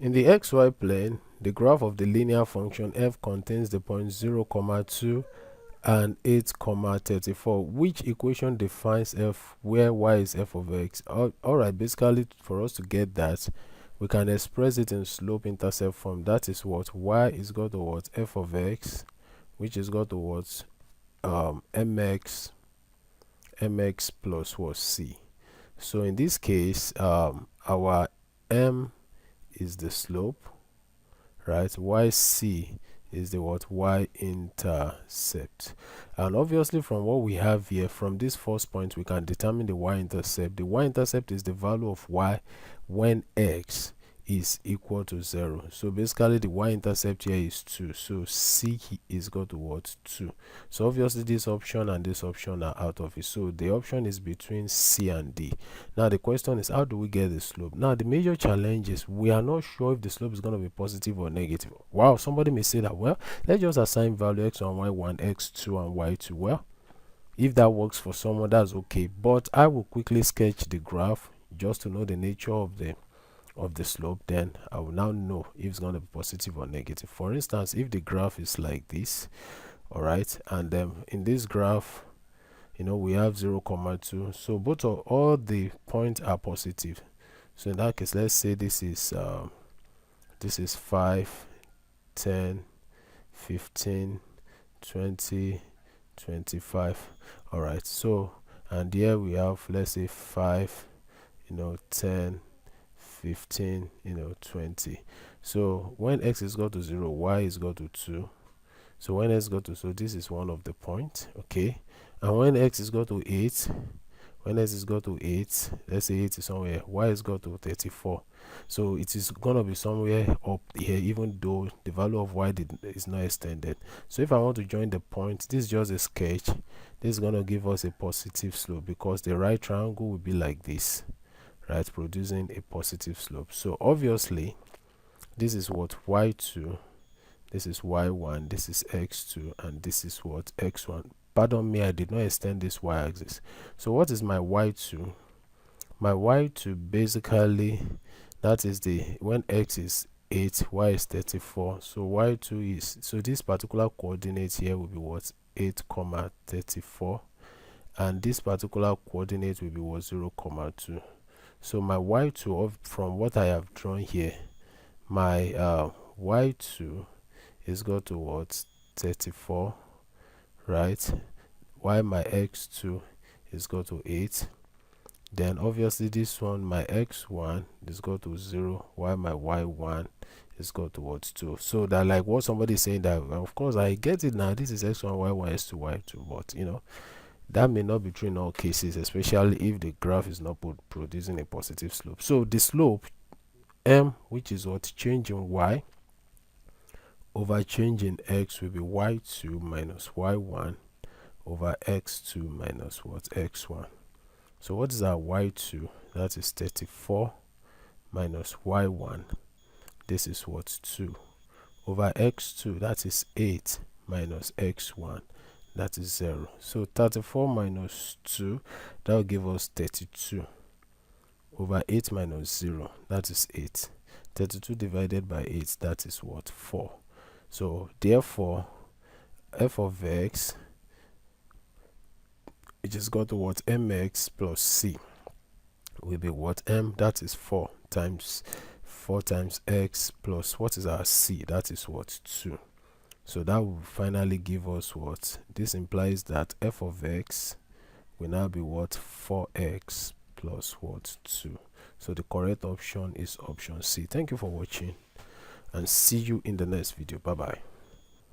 In the xy plane, the graph of the linear function f contains the points 0, 2 and 8, 34. Which equation defines f where y is f of x? Alright, basically for us to get that, we can express it in slope intercept form. That is what y is equal to what f of x, which is equal to what mx plus what c. So in this case, our m is the slope, right? yc is the what y-intercept. And obviously from what we have here, from this first point, we can determine the y-intercept. The y-intercept is the value of y when x is equal to 0. So basically the y-intercept here is 2, so c is equal to what 2. So obviously this option and this option are out of it, so the option is between c and d. Now the question is, how do we get the slope? Now the major challenge is we are not sure if the slope is going to be positive or negative. Wow, somebody may say that, well, let's just assign value x1, y1, x2 and y2. Well, if that works for someone, that's okay, but I will quickly sketch the graph just to know the nature of the slope. Then I will now know if it's going to be positive or negative. For instance, if the graph is like this, all right, and then in this graph, you know, we have 0, 2, so both of all the points are positive. So in that case, let's say this is 5, 10, 15, 20, 25. All right, so and here we have, let's say 5, 10, 15, 20. So when x is equal to 0, y is equal to 2. So when x is equal to, so this is one of the points, okay. And when x is equal to 8, when x is equal to 8, let's say 8 is somewhere, y is equal to 34. So it is going to be somewhere up here, even though the value of y is not extended. So if I want to join the point, this is just a sketch. This is going to give us a positive slope because the right triangle will be like this, right, producing a positive slope. So obviously this is what y2, this is y1, this is x2, and this is what x1. Pardon me, I did not extend this y-axis. So what is my y2? My y2 basically, that is the when x is 8, y is 34. So y2 is, so this particular coordinate here will be what 8, 34, and this particular coordinate will be what 0, 2. So my y2 from what I have drawn here, my y2 is equal to what 34, right, while my x2 is equal to 8. Then obviously this one, my x1 is equal to 0, while my y1 is equal to what 2. So that, like what somebody is saying, that of course I get it now, this is x1, y1, x2, y2, but that may not be true in all cases, especially if the graph is not producing a positive slope. So the slope m, which is what change in y over change in x, will be y2 minus y1 over x2 minus what x1. So what is our y2? That is 34 minus y1, this is what 2, over x2, that is 8 minus x1, that is 0. So 34 minus 2, that will give us 32, over 8 minus 0, that is 8. 32 divided by 8, that is what 4. So therefore f of x, which is equal to what mx plus c, will be what m, that is 4 times x plus what is our c, that is what 2. So that will finally give us what, this implies that f of x will now be what 4x plus what 2. So the correct option is option C. Thank you for watching and see you in the next video. Bye bye.